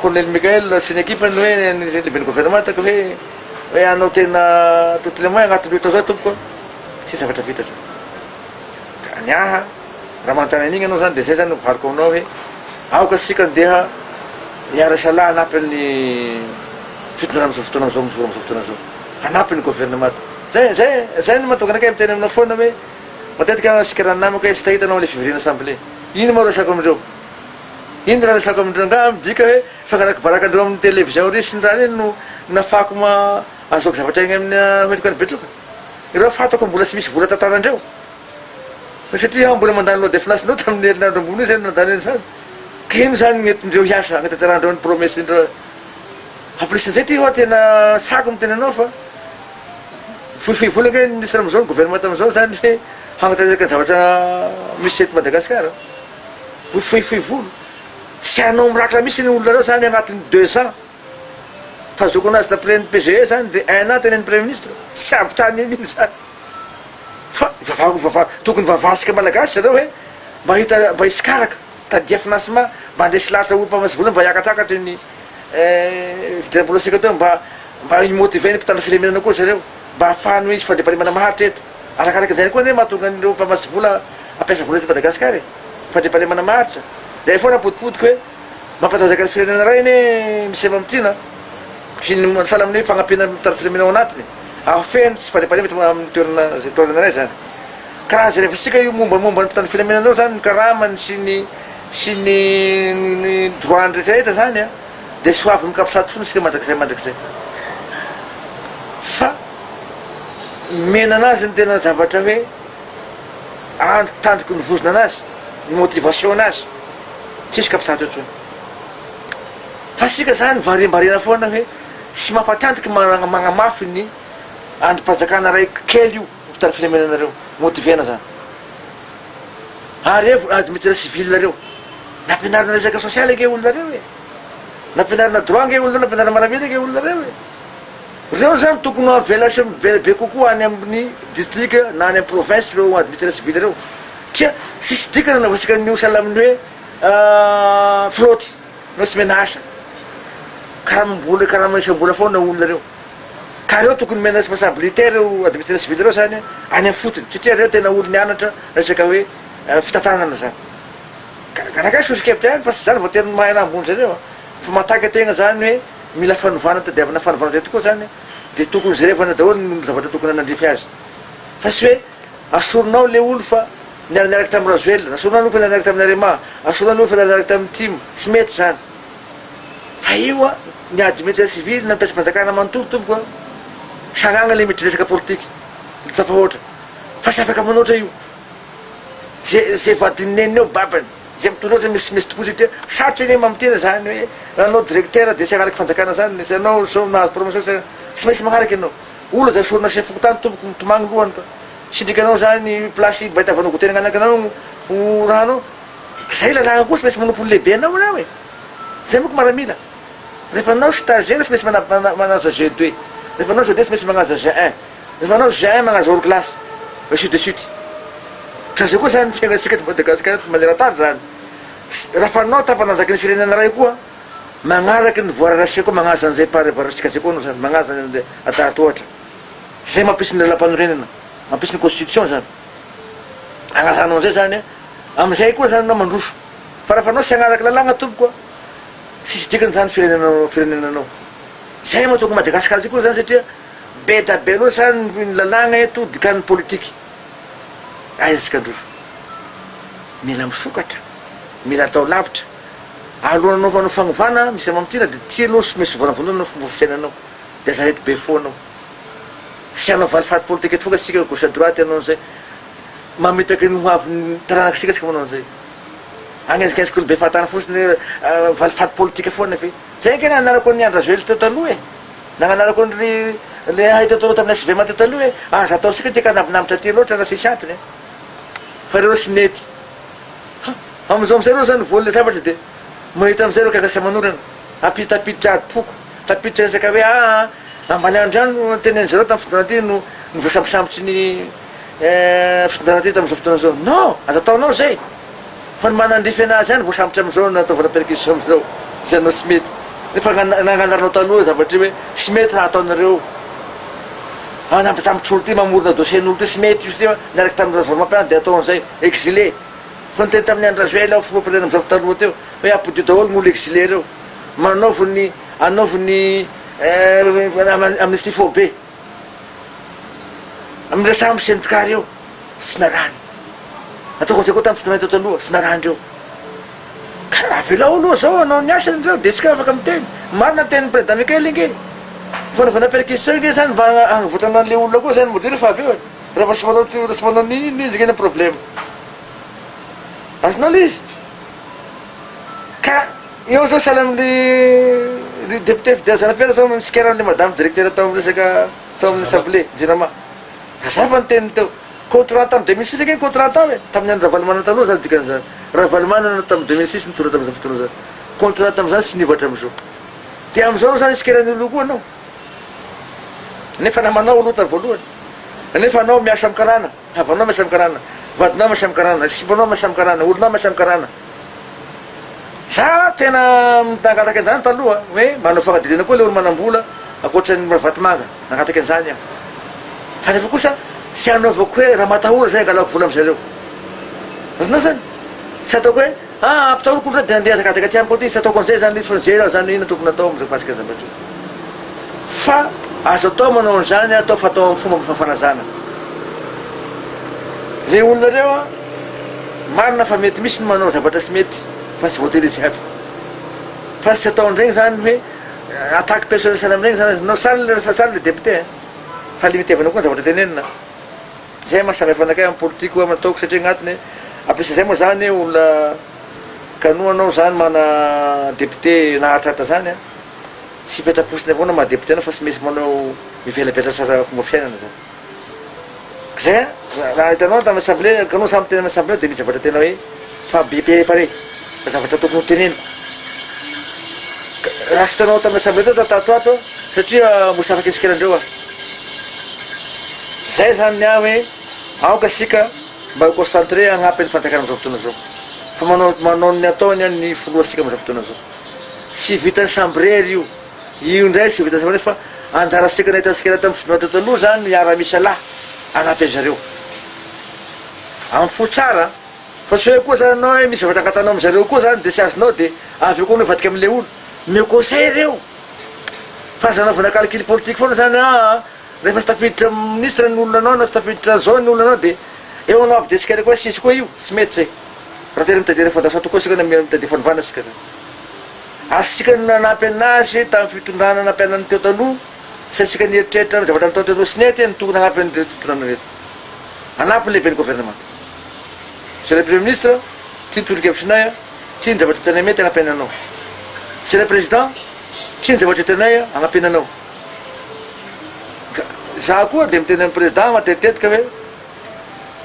colonel Mikael sy ny équipeny hoe ny leben'ny gouvernement taka hoe anao tena totelement agnatin'ny tao zao tompoko sy zavatra vita zany ka ny aha raha manontany an'igny anao zany dia zay zany variko aminao hoe aoka sika ndeha hiarasalahy hanampy ny fitondrana am'izao fotoana zao misora am'izao fotoana zao hanampy ny gouvernement zay no mahatonga anakay miteny amina foana hoe matetika sika raha namako hoe sy tahitanao le fivirina assemblée ino moa resako amindreo ino raha resako amindreo nga midika hoe fangarakavarakandreo amin'ny télévision ry sy ny raha reny no nafako azoako zavatra igny amin'ny hoetroko ny betroka ireo fatako mbola sy misy vola tantarandreo satria mbola mandany loa de financenao tamin'ny herinandro ambony io zay nandany eny zany ka ino zany gnetindreo hiasa agnatantsarandreo ny promesse indreo aplisn'izay ty hoa tena sako miteny anao fa fohifohy vola nge nisy am'izao ny gouvernement am'izao zany hoe hagnatanjaka ny zavatra misy eto Madagasikara fohifohy volo sy anao mirakitra misy ny olona reo zany agnatin'ny 2 ans fa zoko anazy d'après ny PGE zany de 1 an tenen'ny premier ministre sy avitrany iny zany fa tokony vavasika malagasy zareo hoe mba isikaraka tadia financement mba andresy lahatra olo mpamasy vola mba hiakatrakatrany ny vidiram-bolosika teo mba imotive ny mpitandra firemenana koa zareo mba ahafahany hoe izy fandriamparimana maharitra eto arakaraky zany koa ne mahatonga nireo mpamasy vola ampiasa vola eto Madagasikara e fandriamparimana maharitra zay foana potipotiky hoe mampatanjaka ny firenena ray iny misy mamitsina sy ny sahala amin'ny hoe fagnampiana mitandra firemenana ao anatiny afeny tsy fandriamparimana amin'ny toerana ray zany karaha zay rehefa sika io mombamomba ny mpitandra firemenanao zany ny karamany sy ny droit ny rehetrarehetra zany a dia sy hoavy mikapisaty fony sika mandrakizay fa mena anazy ny tena zavatra hoe tandriky nivozona anazy ny motivation anazy tsisy kapisaty ohatrony fa sika zany variambarena foana hoe sy mahafatantiky magnamafy ny androm-panjakana ray kely io mpitandra firemenanareo motivena zany ary administrateur civil reo nampianarina resaka sosialy ake olonareo e nampianarina droit nge olona nampianarina maramety ake olonareo e reo zany tokony avela sy be kokoa any amin'ny district na any amin'ny province reo administrateur civil reo tia sisy dikana navasika nio sahala amin'ny hoe floty no sy mena asa karaha manisam-bola foana olona reo ka reo tokony mena responsabilité reo administrateur civil reo zany any amin'ny fotony satria reo tena olo nianatra resaka hoe fitantanana zany karakay sosikevitra any fa sy zany vao tena mahay ambony zareo fa mataky ategna zany hoe mila fanovana tadiavana fanovana zay tokoa zany dia tokony zarevana daholo ny zavatra tokony anandrify azy fa sy hoe asorinao le olo fa niaraka tamin'ny razoel asoanano fa niaraka tamin'ny arema asoanano fa niaraka tamin'ny timo sy mety zany fa io a ny administration civile na mampiasa mpanjakana manontolo a sagnagna le mety resaka politique tafahoatra fa sy afaka manoatra io zay vadineny eo babany zay mitondra zay misy tokoa satria sarotry eny mamitena zany hoe anao directeur de sy agnaraky fanjakana zany sy anao so nahazo promotion sy maintsy magnaraky anao olo zay sorona chef tany tomboko mitomagny lohany ka sindrikanao zany place bahitavanao gotenagna anakanao rahanao zay lalagna koa sy maintsy manompolo lehibe anao na hoe zay moko maramila rehefa anao stagiaire sy maintsy manaza G2 rehefa anao G2 sy maintsy manaza G1 rehefa anao G1 manaza hors classe ainsi de suite zay koa zany fiainasika ty Madagasikara maneran-tany zany raha anao tapananjaky ny firenena ray koa magnaraky ny voararasika koa magnaza an'izay parevarasika zay koa anao zany magnaza ny atahatohatra zay mampisy ny lalam-panorenana mampisy ny constitution zany agnazanao an'izay zany am'izay koa zany anao mandroso fa raha anao sy agnaraky lalagna tompoko sisy dikany zany firenenanao zay mahatoko Madagasikara zay koa zany satria be da be loa zany ny lalagna eto dikan'ny politique aizika androso mila misokatra mila atao lavitra alohananao fanao fagnovana misy mamtina de tianao sy misy vonavonona fomba fiainanao de zarety be fo anao sy anao valifaty politique eto foka sika gauche à droite anao zay mamitaky ny hoavy taranakisika sika manao an'izay agnezikezika olo be fahatana fotsiny valifaty politique foana fe zay nge nagnanarako ny andra zoely teo taloha e nagnanarako le ahitao tamin'ny SVM teo taloha e aza atao sika tika nambinambitra ty loatra raha sisy antony fa reo sy nety amizao amizay reo zany voly le savatry de mahita amizay reo kakasa manorana apitapitra ady poko tapitra resaka hoe ambany andro any tenen'zareo tamin'ny fotona ty no voasambosambotsy ny fitondrena ty tam'izao fotoana zao non aza ataonao zay fa ny manandrify anazy any voasambotra amizao nataovana perquisition amizao zay anao sy mety nefa nagnanaranao taloha zavatry hoe sy mety raha ataonareo nampitamitry olo ty mamorona dossiern'olo ty sy mety izy ty niaraky tamin'ny razoramampiana de atao an'izay exilé fa niteny tamin'ny andra zoely aho fomapirena amizao taloha teo hoe apodio daholo gn'olo exilé reo manaovony anaovony amnistie faux be amile samby syndicat reo sy narany ataoko amizay koa tamin'ny fotoana teo taloha sy narandreo ka avela olo zao anao ny asany reo de tsika afaka miteny marina tenin'ny président Mikely nge fanaovana perquisition nge zany mba agnavotana an'le olona koa zany modire fa avy eo rehefa sy manao ninindrika eny problème azonao le izy ka eo zao sahala amin'ny député fidiazanapela zao misikera amin'le madame directeur tao resaka tao amin'ny assemblée jirama za fa niteniny teo contrat tamin'ny 2006 ake contrat tao e tamin'ny andro ravalimana taloha zany dikan'izany ravalimana tamin'ny 2006 nitonda tamin'izany fotoana zany contrat tamin'izany sy nivatra amizao de amizao zany isikeran'ny olo koa anao nefa namanao olota voalohany nefa anao miasa amy karana havanao miasa amy karana vadinao miasa amy karana sibanao miasa amy karana olonao miasa amy karana za tena nangataky an'izany taloha hoe manao fagnadidina koa le olo manambola akoatran'ny mavaty manga nangataky an'izany aho fa nefa kosa sy anaovako hoe raha matahora zay angalako vola amizareo azonao zany sy ataoko hoe ampitahoroko olo de andeha zakataka ty amiko ty sy ataoko amizay zany izy fa zay raha zany ina tokony atao amizay pasika zavatry fa azo atao manao an'izany atao fa atao amin'ny fomba mifafanazana le olona reo a marina fa mety misy ny manao zavatra sy mety fa sy voatery jiaby fa sy atao an'regny zany hoe attaque personnel saly am'regny zany nao saly le député fa limitevana koa ny zavatra tenenina zay mahasamy fanakay amy politique koa ataoko satria agnatiny ampiasa zay moa zany olona kano anao zany mana député naharitraritra zany a sy petraposiny avao na maha député anao fa sy misy manao mivelabetratra fomba fiainana zany zay raha hitanao tamin'ny assemblée kanao samy teny amy assemblée de misy zavatra tena hoe fa be pare fa zavatra tokony hoteneniko raha sy hitanao tamin'ny assemblée teo tatatoato satria mosy afaky isikelandreo a zay zany ny ah hoe aoka sika mba concentré agnampy ny fanjakana amizao fotoana zao fa manao ny ataony ny foloasika amizao fotoana zao sy vitany chambrere io ndray sy vitany chambrere fa anjarasika nahitasika tamin'ny fotona teo taloha zany miara misy alahy anampy azareo amy fo tsara fa sy hoe koa zany anao hoe misy zavatra angatanao amizareo koa zany de sy azonao de avy koa novadiky am'le olo me conseil reo fa zanaovana calcul politique foana zany rehefa sy tafiditra ministre ny olona anao na sy tafiditra zao ny olona anao de eo anao avy de sika koa sisy koa io tsy mety zay raha tena mitadia fondation tokoa sika mitadia fanovana sika zany asika nanampy anazy tamin'ny fitondrana nampianany teo taloha sasika nieritreritra zavatra natao teo sy nety ny tokony hanampy ny fitondrana reto anampy lehibe ny gouvernement c'est le premier ministre tsy nitolokevitrinay tsy ny zavatra tena mety hanampiananao c'est le président tsy ny zavatra tenay hanampiananao za koa de miteny amin'ny président matetetika hoe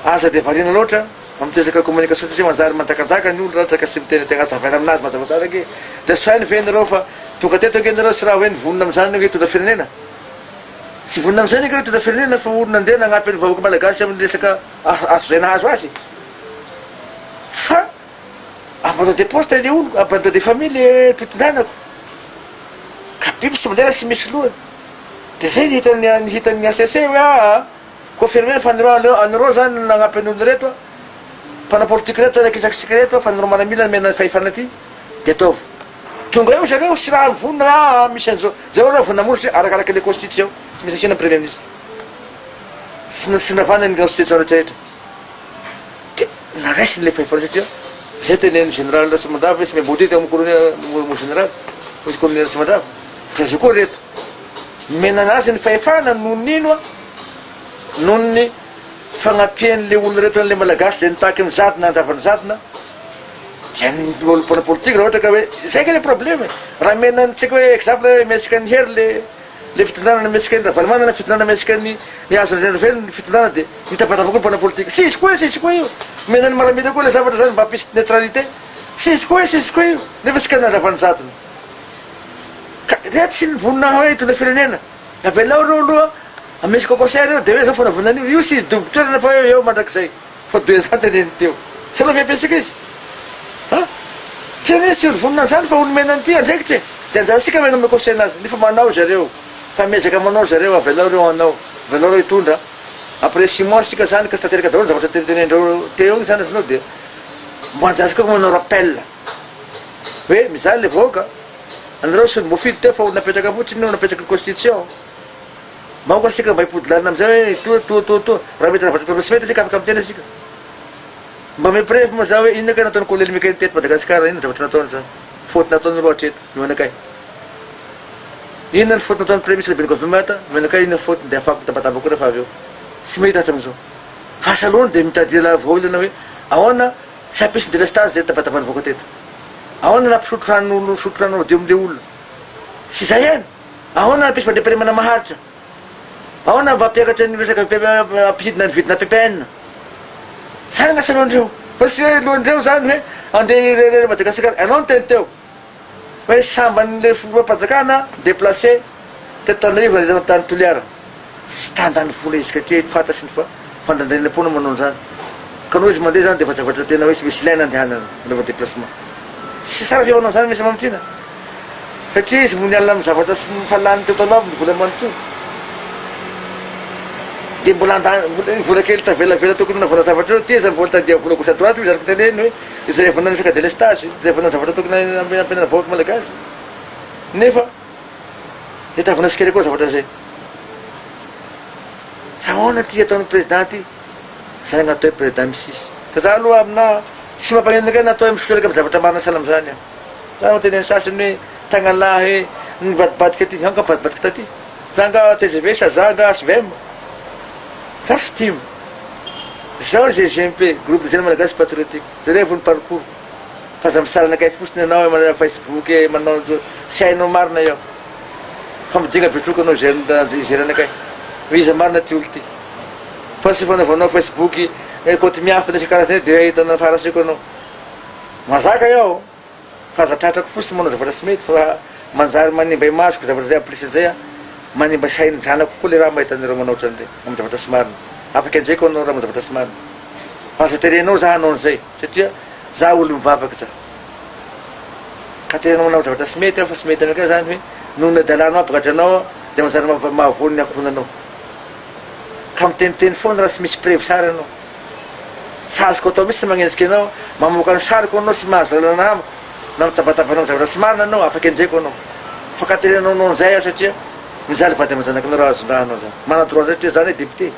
aza de variana loatra amitezaka communication satria manjary manjakajaka ny olo raha tsaka sy miteny tegna zavana aminazy mazavazara ke de soainy ve nareo fa tonga teto ake nareo sy raha hoe nivonina am'izany hoe tonda firenena tsy vonina am'izany ake hoe tonda firenena fa olo nandeha nagnampy ny vahoaka malagasy amin'ny resaka azo zay nahazo azy fa abandon de poste le olo abandon de famille le fitondranako ka biby sy mandeha sy misy lohany de zay nihitan'ny ACC hoe aa confirmer fa anareo zany nagnampy ny olo reto mpana politique reto zany akisakisika reto fa anareo manamila mena fahefana ty de ataovy tonga eo zareo sy raha mivonina misy an'izao zao raha vonamorotry arakaraky le constitution tsy misy asiana premier ministre sy navana ny constitution rehetrarehetra de naraisiny le fahefana satria zay teneny général Rasimandava hoe sy membolity amy mo général misy colonel Rasimandava zay koa reto mena anazy ny fahefana noho nino noho ny fagnapian'le olo reto an'le malagasy zay nitaky amy zadina andravany zadina dia ny olo mpona politique raha ohatra ka hoe zay ka le problème raha mena tsika hoe exemple hoe miasika ny hery le fitondrana miasika ny ravalimanana fitondrana miasika ny azo revely ny fitondrana de nitapatapa koa mpona politique sisy koa io mena ny maramety koa le zavatra zany mba hampisy neutralité sisy koa io nefa sika ny andravany zadina ka reto sy nivonina hoe hitondra firenena avelao reo aloha amisy concert eo de hoe zao fanavonan'io io sy dobotoerana fa eo mandrakizay fa doezany teneny teo sy aloha fiampiasika izy tena sy olo vonina zany fa olo menany ty andraikitra de anjarasika mena ame conseil anazy nefa manao zareo fa miezaka manao zareo avelao reo anao avelao reo hitondra après 6 mois sika zany ka sy tateraka daholo zavatra tenenendreo teo igny zany azanao de mbo anjarasika koa manao rappel hoe mizaly le vahoaka anareo sy mofidy teo fa olo napetraka fotsiny olo napetraka constitution maoka asika mba hipodilalina amizay hoe to raha mety zavatra sy mety asika afaka mitena asika mba mipreve moa za hoe inona ka nataony colonel Mikael teto Madagasikara inona zavatra nataony zany faute nataony loatra eto menakay inona ny faute nataony premier ministre be ny gouvernement menakay inona faute de afako tabatabako refa avy eo tsy mahita hatram'izao fahasalohany de mitadila vaolana hoe ahoana tsy hampisy délestage zay tabatabany voaka teto ahoana nampisotro ran'olo sotro rano dio am'le olona sy zay ihany ahoana nampisy mandre-pirimana maharitra ahoana mba ampiakatra ny resaka ampisidina ny vidina PPN zany gn'asa lohandreo fa sy hoe lohandreo zany hoe andeha Madagasikara anao ny teny teo hoe samban'le fomba-panjakana déplacé teto Tanarivo na tany Toliara sy tandany vola izy katria fantasiny fa fandanjan'le mpona manao zany ka no izy mandeha zany de fa zavatra tena hoe sy misy ilaina andehanana anaova déplacement sy sara fiaonao zany misy mamtina satria izy mony alina amy zavatra sy falany teo taloha ny vola manontolo de mbola vola kely tavelavela tokony navona zavatra eo ty zany mbola tandia vola gauche à droite io zariko teneny hoe izay vona resaka délestage izay vona zavatra tokony ampianana vahoaka malagasy nefa hitavona sikely koa zavatra zay fa ahoana ty ataon'ny président ty zay gnatao hoe président misisy ka za aloha amina tsy mampanenaka natao misolelaka amy zavatra marina sahala am'izany aho za noteneny sasiny hoe tagnalahy nivadibadika ty anka vadibadika taty za nga TGV sa za nga SVM za sy timo zao GGMP groupe de jeunes malagasy patriotique zareo vony parcours fa za misaranakay fosiny anao manana Facebook manao sy hainao marina eo fa midinga betroka anao geranakay hoe iza marina ty olo ty fa sy fanaovanao Facebook koty miafa nesaka karazany de hitanao farasiko anao mazaka eo fa za tratrako fosiny manao zavatra sy mety fa manjary manimba imasoko zavatra zay amplisy zay manimba sainy janako koa le raha mahitanareo manaotra an'ireny amy zavatra sy marina afaka andraiko anao raha amy zavatra sy marina fa za terenao za hanao an'izay satria za olo mivavaky za ka terenao manao zavatra sy mety fa sy mety amika zany hoe nohona dalanao apakatranao de manjary mahavoany akonanao ka miteniteny foana raha sy misy preuve sara anao fa azoko atao misy sy magnenjiky anao mamoaka ny sariko anao sy mahazo lalana amiko na mitabatabanao zavatra sy marina anao afaka andraiko anao fa ka terenao anao an'izay aho satria mizaly vady amazanakinao raha azondrahanao zany mana droit zay tria zany hoe député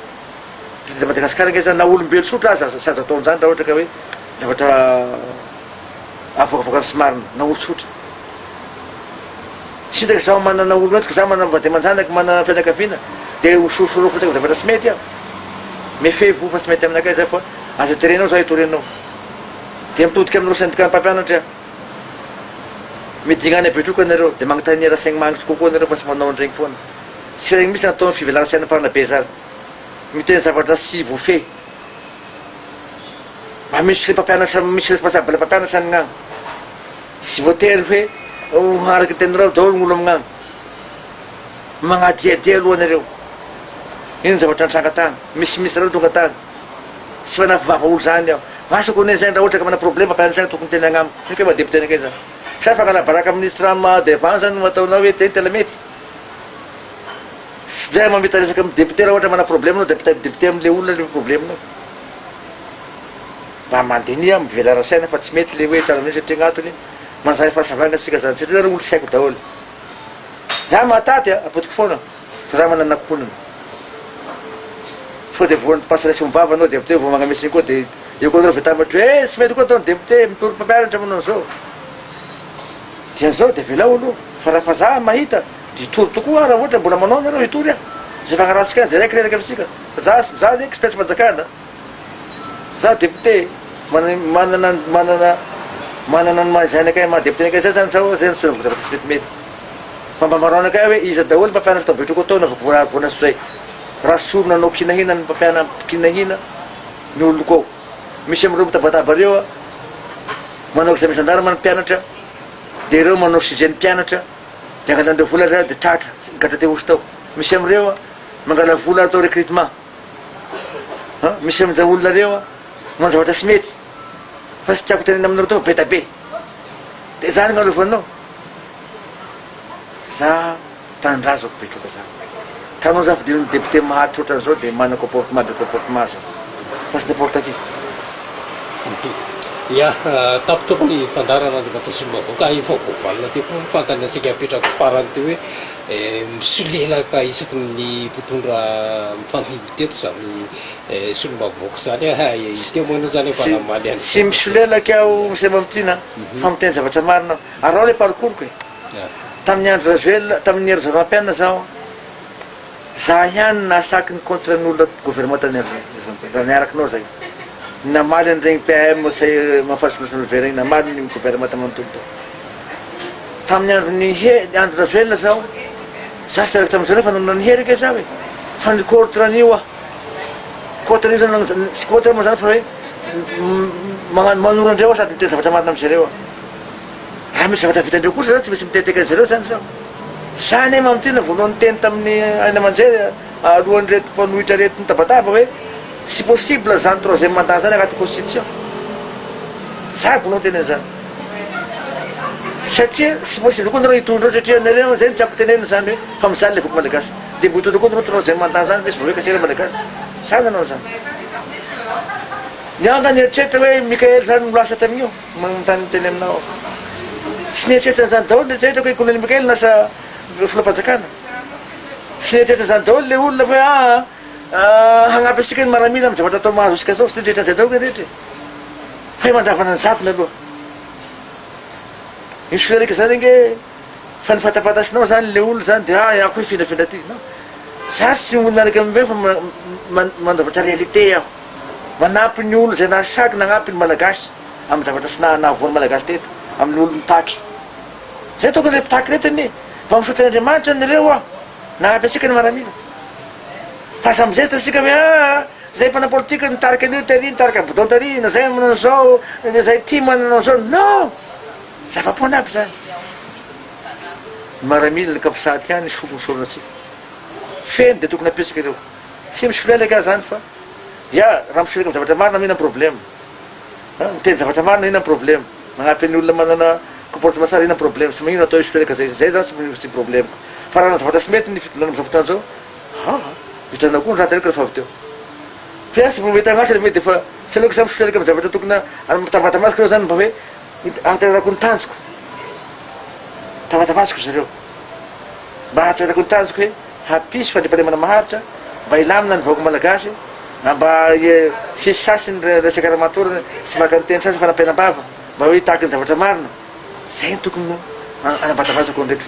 de Madagasikara nge zany na olombelo sotra aza sazy ataon'izany raha ohatra ka hoe zavatra avokavoka sy marina na olo sotra sitaka zaho manana olo entiko zaho manana vady aman-janaky manana fianakaviana dia hosorosoro fotsaka zavatra tsy mety aho mefe vofa tsy mety aminakay zay fa aza terenao zaho itorenao dia mitodika aminao syndicat mpampianatra midignany abetroka anareo dia magnontaniera saigny magnitry kokoa anareo fa tsy manao an'iregny foana tsy regny mihitsy natao fivelana sainam-parana be zany miteny zavatra sy vofe mba misy mpampianatra misy responsable mpampianatra amignagny sy voatery hoe araky tenireo daholo gn'olo amignagny magnadiadia aloha anareo iny zavatra antranga-tany misimisy reo tonga tany sy fanafivava olo zany aho vasako ne zany raha ohatra ka mana problème mpampianatra zany tokony teny agnamiko iny ka madepute anakay zany sa fangala baraka ministre devant zany mataonao hoe zay tena mety sy zay mamita resaka amy député raha ohatra mana problème nao député am'le olona le problème nao mba mandenia mivelana saina fa tsy mety le hoe tsara mihitsy satria gn'atony manzary fahasavanga atsika zany satria zany olo sy haiko daholo za mataty apotiko foana fa za manana konona fa de voan'ny pasirasy ombava anao député vo magnamesiny koa de eo koa anao vetamatra hoe tsy mety koa ataony député mitory mpampianatra manao an'izao dian'izao de vela olo fa raha fa za mahita ditory tokoa raha ohatra mbola manao nareo hitory ah zay fagnarasika zay raiky reraka amitsika fa za ny expert fanjakana za député manana ny mahazanakay maha député nakay zay zany sao zay tsy zavatra tsy metimety fa mba marao anakay hoe iza daholo mpampianatra tao betroko atao na voanaso zay raha sorona anao kinahina ny mpampiana kinahina ny olo koa misy am'ireo mitabataba reo manao examen gendarme ny mpianatra de reo manao sujet ny mpianatra de angalandreo vola reo de tratra gata te osy tao misy am'ireo mangala vola atao recrutement misy am'za olona reo manao zavatra tsy mety fa tsy tiako tenena aminareo tao beta be de zany gn'alofanao za tanindrazako betroka za ka anao za fidiriny député maharitra ohatran'izao de mana comportement be comportement zao fa tsy n'importe qui ia tapitoko ny fandarana ny matasolombavoka ifaovaovalina ty fo fantany asika apetrako farany ty hoe misolelaka isaky ny mpitondra mifandimby teto zany solombavoka zany iteo moanao zany efanamaly any sy misolelaka aho misy mamitiana fa miteny zavatra marina arao le parcourko e tamin'ny andro razuel tamin'ny hery zavampianina zaho za ihany nasaky ny contre n'olona gouvernement tany niarakinao zay namaly an'iregny PM say mahafasolosolo vera igny namaly ny gouvernement tamanontolo tao tamin'ny andro razuel zaho za sy raiky tam'izao nefa nanao niherika zaho e fa ny contre an'io ah contre an'io zany sy contre moa zany fa hoe manorandreo sady miteny zavatra marina amizareo raha misy zavatra vitandreo kosa zany tsy misy miteteka an'zareo zany zaho za ne mamitiana voalohany teny tamin'ny aina aman-jay alohan'ny reto mpanohitra reto nitabataba hoe sy possible zany troisième mandat zany agnaty constitution za voalohany teny an'izany satria sy possible koa nareo hitondreo satria nareo zay tiako tenena zany hoe fa mizaly levako malagasy de mbo hitondro koa nareo troisième mandat zany misy vovoeka tena malagasy za nanao zany nianga nieritreritra hoe Mikael zany milasa tamin'io manontany teny aminao sy nieritreritra zany daholo nieritreritra hoe colonel Mikael nasa filoam-panjakana sy nieritreritra zany daholo le olona fa hagnampy asika ny maramila amy zavatra atao mahazo asika zao sy nieritreritra zay daholo rehetra fa mandavana ny zatony aloha misy filarika zany nge fa ny fatapatasinao zany le olona zany de ako hoe findrafindra ty no za sy olo miaraka ambe fa mandavatra réalité aho manampy ny olo zay nasaky nagnampy ny malagasy amy zavatra sy nahavoany malagasy teto amin'ny olo mitaky zay tokony le mpitaky retiny fa misaotra andriamanitra nyreo ah nagnampy asika ny maramila fa samizay tasika hoe zay mpana politika nitarika an'io tary nitarika boudon tary na zay manao zao zay ty mananao zao non zava-poany aby zany maramila ny kampisady any somisorona atsika feny de tokony apesaky ireo sy misolelaka zany fa ia raha misoleka amy zavatra marina mihina problème miteny zavatra marina ina problème magnampy any olona manana comportement tsara ina problème sy magnino atao isolelaka zay zany sy problème fa raha zavatra sy mety ny fitondrena am'izao fotoana zao vitanao koa ny raha tareka rehefa avy teo fa sy mety agnasy le mety fa tsy aleoko za misolelaka amy zavatra tokony tambatamaziko reo zany mba hoe antanako ny tanjoko tambatamaziko zareo mba hatanako ny tanjoko hoe hapisy fandriampanemana maharitra mba ilamina ny vahoaka malagasy mba sisy sasiny resaka raha matorana sy maka nyteny sasy fa nampianam-bava mba hoe tahaka ny zavatra marina zay ny tokony anabatavazako ndreky